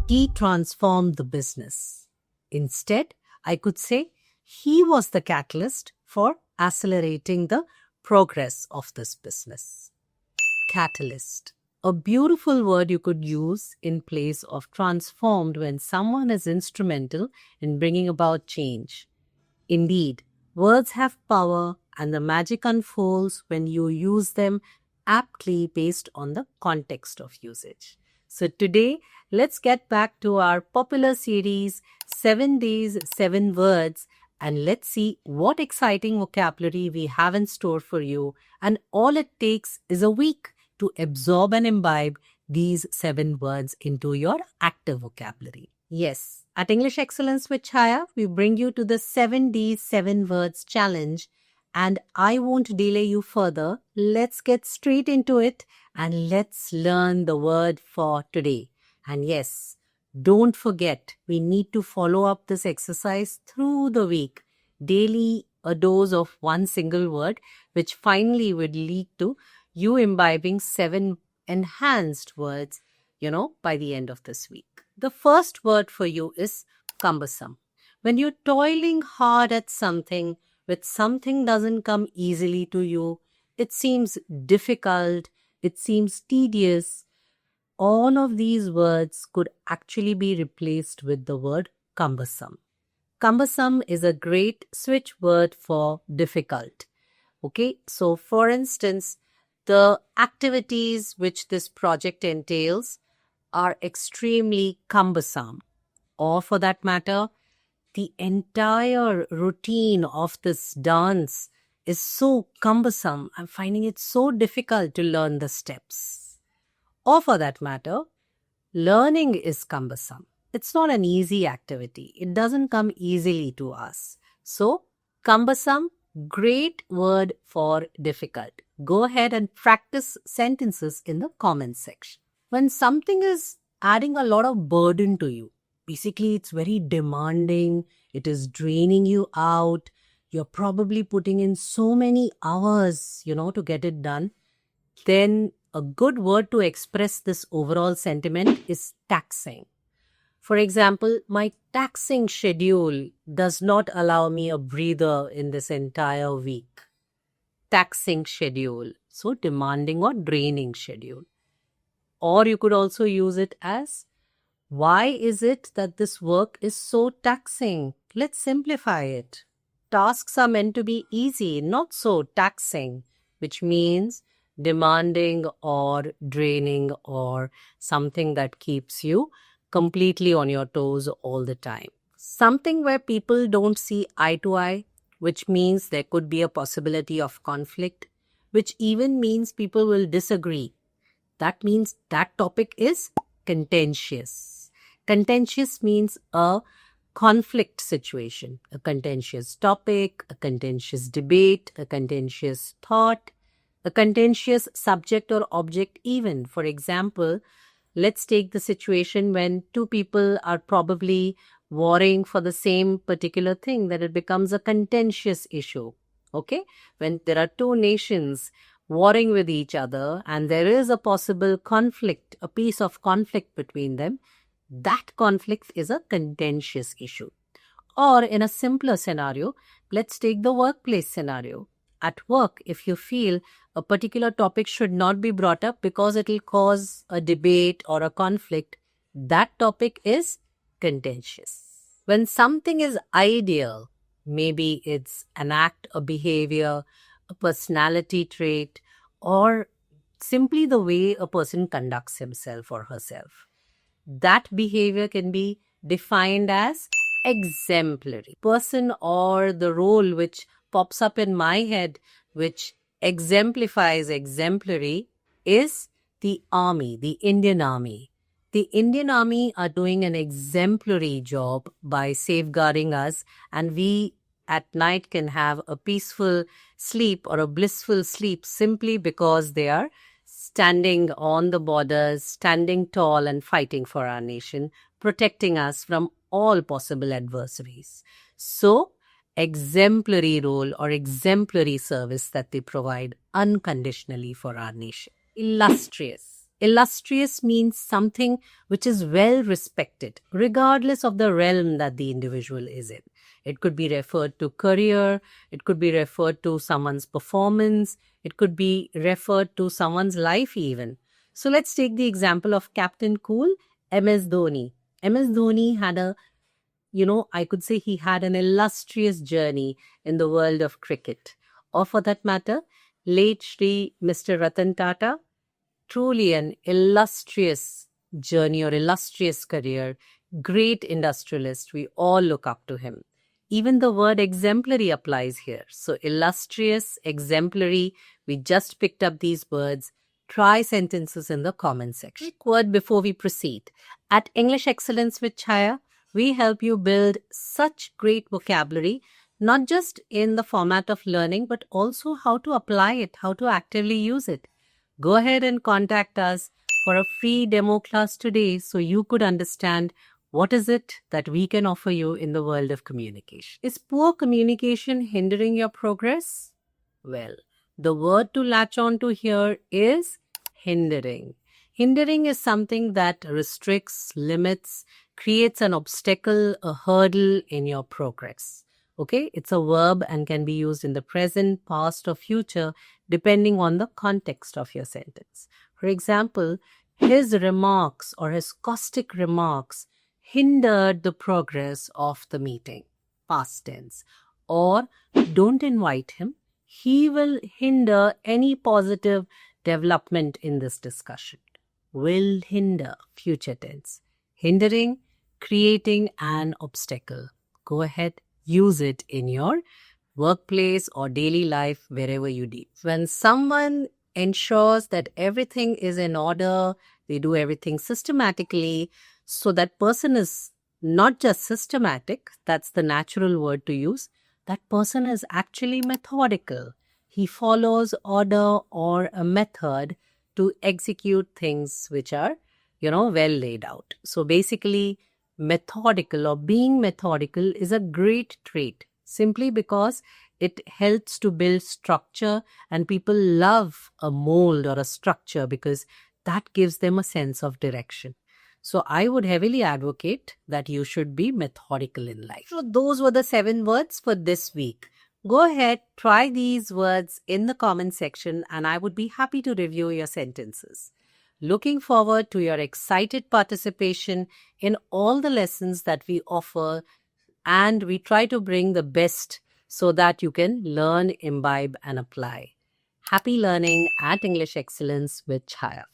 he transformed the business. Instead, I could say he was the catalyst for accelerating the progress of this business. Catalyst. A beautiful word you could use in place of transformed when someone is instrumental in bringing about change. Indeed, words have power and the magic unfolds when you use them aptly based on the context of usage. So today, let's get back to our popular series 7 Days, 7 Words, and let's see what exciting vocabulary we have in store for you. And all it takes is a week to absorb and imbibe these 7 words into your active vocabulary. Yes, at English Excellence with Chaya, we bring you to the 7 Ds, 7 Words challenge. And I won't delay you further. Let's get straight into it and let's learn the word for today. And yes, don't forget, we need to follow up this exercise through the week. Daily, a dose of one single word, which finally would lead to you imbibing 7 enhanced words, by the end of this week. The first word for you is cumbersome. When you're toiling hard at something, when something doesn't come easily to you, it seems difficult, it seems tedious. All of these words could actually be replaced with the word cumbersome. Cumbersome is a great switch word for difficult. Okay, so for instance, the activities which this project entails are extremely cumbersome. Or for that matter, the entire routine of this dance is so cumbersome. I'm finding it so difficult to learn the steps. Or for that matter, learning is cumbersome. It's not an easy activity. It doesn't come easily to us. So, cumbersome, great word for difficult. Go ahead and practice sentences in the comments section. When something is adding a lot of burden to you, basically it's very demanding, it is draining you out, you're probably putting in so many hours, to get it done, then a good word to express this overall sentiment is taxing. For example, my taxing schedule does not allow me a breather in this entire week. Taxing schedule. So demanding or draining schedule. Or you could also use it as, why is it that this work is so taxing? Let's simplify it. Tasks are meant to be easy, not so taxing, which means demanding or draining or something that keeps you completely on your toes all the time. Something where people don't see eye to eye, which means there could be a possibility of conflict, which even means people will disagree. That means that topic is contentious. Contentious means a conflict situation, a contentious topic, a contentious debate, a contentious thought, a contentious subject or object even. For example, let's take the situation when two people are probably warring for the same particular thing, that it becomes a contentious issue. Okay? When there are two nations warring with each other and there is a possible conflict, a piece of conflict between them, that conflict is a contentious issue. Or in a simpler scenario, let's take the workplace scenario. At work, if you feel a particular topic should not be brought up because it will cause a debate or a conflict, that topic is contentious. When something is ideal, maybe it's an act, a behavior, a personality trait, or simply the way a person conducts himself or herself, that behavior can be defined as exemplary. Person or the role which pops up in my head, which exemplifies exemplary, is the army, the Indian Army. The Indian Army are doing an exemplary job by safeguarding us, and we at night can have a peaceful sleep or a blissful sleep simply because they are standing on the borders, standing tall and fighting for our nation, protecting us from all possible adversaries. So, exemplary role or exemplary service that they provide unconditionally for our nation. Illustrious. Illustrious means something which is well respected, regardless of the realm that the individual is in. It could be referred to career, it could be referred to someone's performance, it could be referred to someone's life even. So let's take the example of Captain Cool, MS Dhoni. MS Dhoni had I could say he had an illustrious journey in the world of cricket. Or for that matter, late Shri Mr. Ratan Tata, truly an illustrious journey or illustrious career, great industrialist. We all look up to him. Even the word exemplary applies here. So illustrious, exemplary, we just picked up these words. Try sentences in the comment section. Quick word before we proceed. At English Excellence with Chaya, we help you build such great vocabulary, not just in the format of learning, but also how to apply it, how to actively use it. Go ahead and contact us for a free demo class today so you could understand what is it that we can offer you in the world of communication. Is poor communication hindering your progress? Well, the word to latch on to here is hindering. Hindering is something that restricts, limits, creates an obstacle, a hurdle in your progress. Okay, it's a verb and can be used in the present, past, or future depending on the context of your sentence. For example, his remarks or his caustic remarks hindered the progress of the meeting, past tense. Or don't invite him, he will hinder any positive development in this discussion. Will hinder, future tense. Hindering, creating an obstacle. Go ahead, use it in your workplace or daily life, wherever you do. When someone ensures that everything is in order, they do everything systematically, so that person is not just systematic, that's the natural word to use, that person is actually methodical. He follows order or a method to execute things which are, well laid out. So basically, methodical or being methodical is a great trait simply because it helps to build structure, and people love a mold or a structure because that gives them a sense of direction. So I would heavily advocate that you should be methodical in life. So those were the 7 words for this week. Go ahead, try these words in the comment section and I would be happy to review your sentences. Looking forward to your excited participation in all the lessons that we offer, and we try to bring the best so that you can learn, imbibe and apply. Happy learning at English Excellence with Chaya.